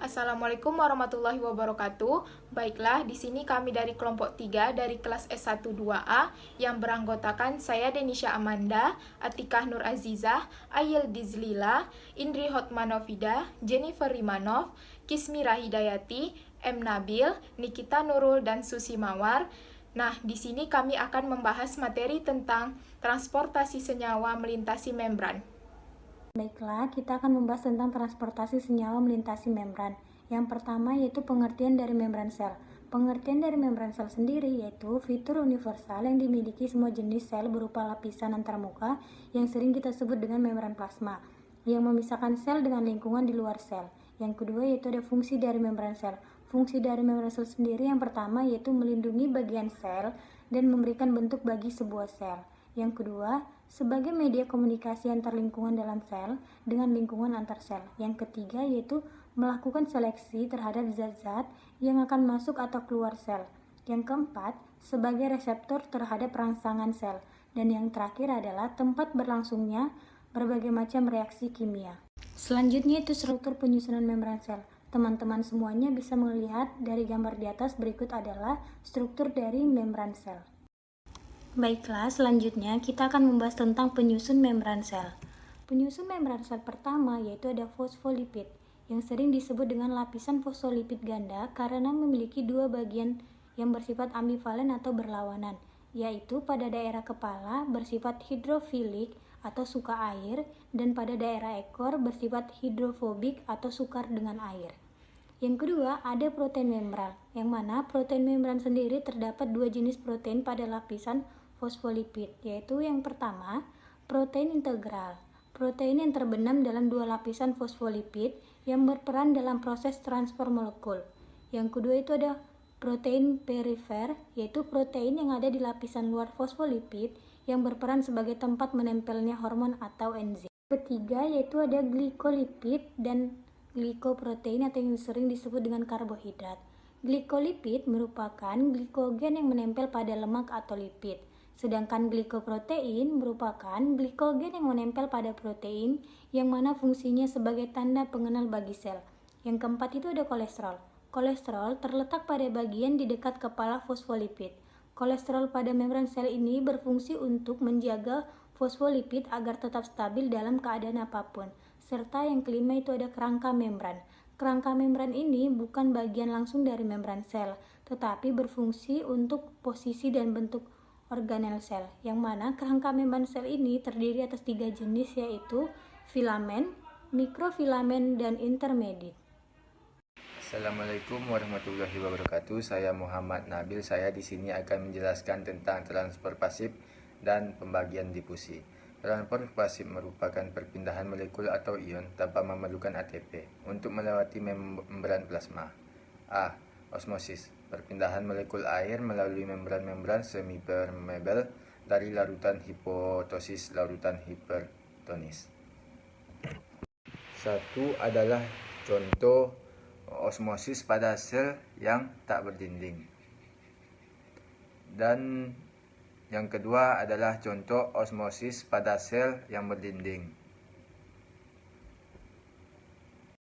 Assalamualaikum warahmatullahi wabarakatuh. Baiklah, di sini kami dari kelompok 3 dari kelas S12A yang beranggotakan saya Denisha Amanda, Atikah Nur Azizah, Ayel Dizlila, Indri Hotmanovida, Jennifer Rimanov, Kismira Hidayati, M. Nabil, Nikita Nurul, dan Susi Mawar. Nah, di sini kami akan membahas materi tentang transportasi senyawa melintasi membran. Baiklah, kita akan membahas tentang transportasi senyawa melintasi membran. Yang pertama yaitu pengertian dari membran sel. Pengertian dari membran sel sendiri yaitu fitur universal yang dimiliki semua jenis sel berupa lapisan antarmuka yang sering kita sebut dengan membran plasma, yang memisahkan sel dengan lingkungan di luar sel. Yang kedua yaitu ada fungsi dari membran sel. Fungsi dari membran sel sendiri yang pertama yaitu melindungi bagian sel dan memberikan bentuk bagi sebuah sel. Yang kedua, sebagai media komunikasi antar lingkungan dalam sel dengan lingkungan antar sel. Yang ketiga yaitu melakukan seleksi terhadap zat-zat yang akan masuk atau keluar sel. Yang keempat, sebagai reseptor terhadap rangsangan sel. Dan yang terakhir adalah tempat berlangsungnya berbagai macam reaksi kimia. Selanjutnya itu struktur penyusunan membran sel. Teman-teman semuanya bisa melihat dari gambar di atas berikut adalah struktur dari membran sel. Baiklah, selanjutnya kita akan membahas tentang penyusun membran sel. Penyusun membran sel pertama yaitu ada fosfolipid, yang sering disebut dengan lapisan fosfolipid ganda karena memiliki dua bagian yang bersifat ambivalen atau berlawanan, yaitu pada daerah kepala bersifat hidrofilik atau suka air dan pada daerah ekor bersifat hidrofobik atau sukar dengan air. Yang kedua, ada protein membran, yang mana protein membran sendiri terdapat dua jenis protein pada lapisan fosfolipid, yaitu yang pertama, protein integral. Protein yang terbenam dalam dua lapisan fosfolipid yang berperan dalam proses transport molekul. Yang kedua itu ada protein perifer, yaitu protein yang ada di lapisan luar fosfolipid yang berperan sebagai tempat menempelnya hormon atau enzim. Ketiga yaitu ada glikolipid dan glikoprotein atau yang sering disebut dengan karbohidrat. Glikolipid merupakan glikogen yang menempel pada lemak atau lipid. Sedangkan glikoprotein merupakan glikogen yang menempel pada protein yang mana fungsinya sebagai tanda pengenal bagi sel. Yang keempat itu ada kolesterol. Kolesterol terletak pada bagian di dekat kepala fosfolipid. Kolesterol pada membran sel ini berfungsi untuk menjaga fosfolipid agar tetap stabil dalam keadaan apapun. Serta yang kelima itu ada kerangka membran. Kerangka membran ini bukan bagian langsung dari membran sel, tetapi berfungsi untuk posisi dan bentuk organel sel, yang mana kerangka membran sel ini terdiri atas tiga jenis yaitu filamen, mikrofilamen, dan intermediate. Assalamualaikum warahmatullahi wabarakatuh. Saya Muhammad Nabil. Saya di sini akan menjelaskan tentang transfer pasif dan pembagian difusi. Transfer pasif merupakan perpindahan molekul atau ion tanpa memerlukan ATP untuk melewati membran plasma. A. Osmosis, perpindahan molekul air melalui membran-membran semi-permeable dari larutan hipotosis larutan hipertonis. Satu adalah contoh osmosis pada sel yang tak berdinding. Dan yang kedua adalah contoh osmosis pada sel yang berdinding.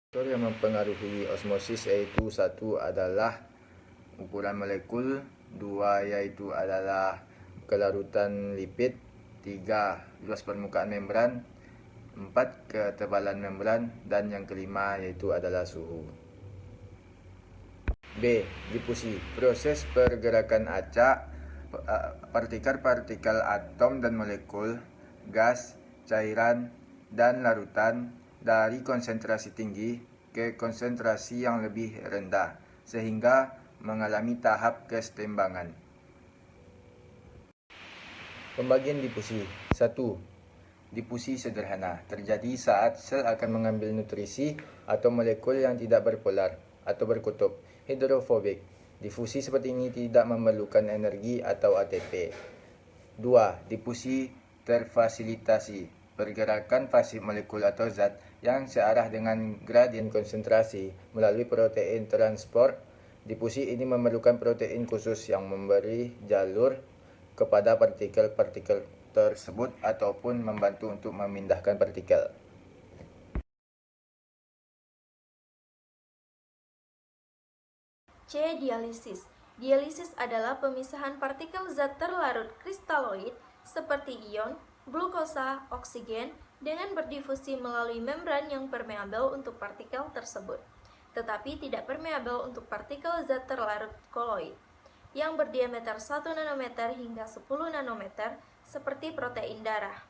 Faktor yang mempengaruhi osmosis yaitu satu adalah ukuran molekul, dua yaitu adalah kelarutan lipid, tiga luas permukaan membran, empat ketebalan membran, dan yang kelima yaitu adalah suhu. B. Difusi, proses pergerakan acak partikel-partikel atom dan molekul, gas, cairan, dan larutan dari konsentrasi tinggi ke konsentrasi yang lebih rendah, sehingga mengalami tahap kesetimbangan. Pembagian difusi. 1. Difusi sederhana terjadi saat sel akan mengambil nutrisi atau molekul yang tidak berpolar atau berkutub, hidrofobik. Difusi seperti ini tidak memerlukan energi atau ATP. 2. Difusi terfasilitasi, pergerakan pasif molekul atau zat yang searah dengan gradien konsentrasi melalui protein transport. Difusi ini memerlukan protein khusus yang memberi jalur kepada partikel-partikel tersebut ataupun membantu untuk memindahkan partikel. C. Dialisis. Dialisis adalah pemisahan partikel zat terlarut kristaloid seperti ion, glukosa, oksigen dengan berdifusi melalui membran yang permeabel untuk partikel tersebut, tetapi tidak permeabel untuk partikel zat terlarut koloid yang berdiameter 1 nanometer hingga 10 nanometer seperti protein darah.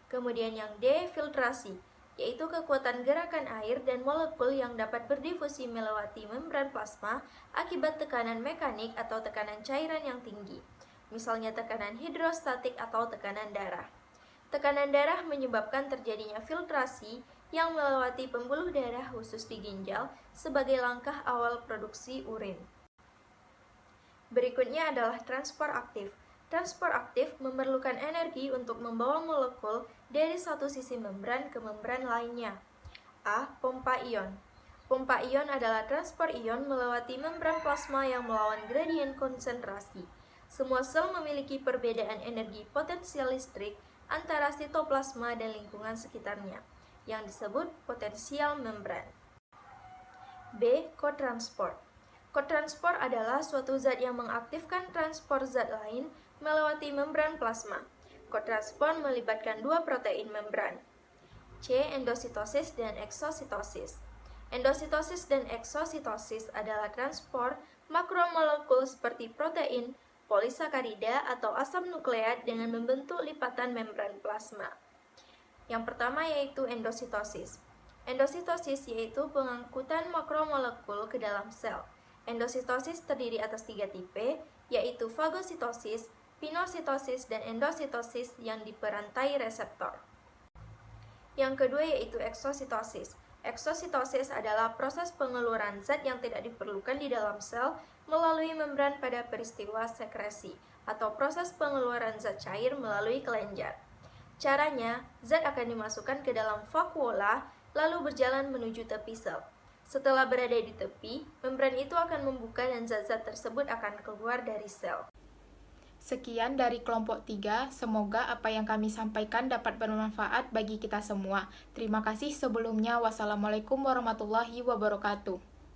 Kemudian yang D. Filtrasi, yaitu kekuatan gerakan air dan molekul yang dapat berdifusi melewati membran plasma akibat tekanan mekanik atau tekanan cairan yang tinggi, misalnya tekanan hidrostatik atau tekanan darah. Tekanan darah menyebabkan terjadinya filtrasi yang melewati pembuluh darah khusus di ginjal sebagai langkah awal produksi urin. Berikutnya adalah transport aktif. Transport aktif memerlukan energi untuk membawa molekul dari satu sisi membran ke membran lainnya. A. Pompa ion. Pompa ion adalah transport ion melewati membran plasma yang melawan gradien konsentrasi. Semua sel memiliki perbedaan energi potensial listrik antara sitoplasma dan lingkungan sekitarnya, yang disebut potensial membran. B. Kotransport. Kotransport adalah suatu zat yang mengaktifkan transport zat lain melewati membran plasma. Kotransport melibatkan dua protein membran. C. Endositosis dan eksositosis. Endositosis dan eksositosis adalah transport makromolekul seperti protein, polisakarida atau asam nukleat dengan membentuk lipatan membran plasma. Yang pertama yaitu endositosis. Endositosis yaitu pengangkutan makromolekul ke dalam sel. Endositosis terdiri atas 3 tipe, yaitu fagositosis, pinositosis, dan endositosis yang diperantai reseptor. Yang kedua yaitu eksositosis. Eksositosis adalah proses pengeluaran zat yang tidak diperlukan di dalam sel melalui membran pada peristiwa sekresi, atau proses pengeluaran zat cair melalui kelenjar. Caranya, zat akan dimasukkan ke dalam vakuola, lalu berjalan menuju tepi sel. Setelah berada di tepi, membran itu akan membuka dan zat-zat tersebut akan keluar dari sel. Sekian dari kelompok 3, semoga apa yang kami sampaikan dapat bermanfaat bagi kita semua. Terima kasih sebelumnya. Wassalamualaikum warahmatullahi wabarakatuh.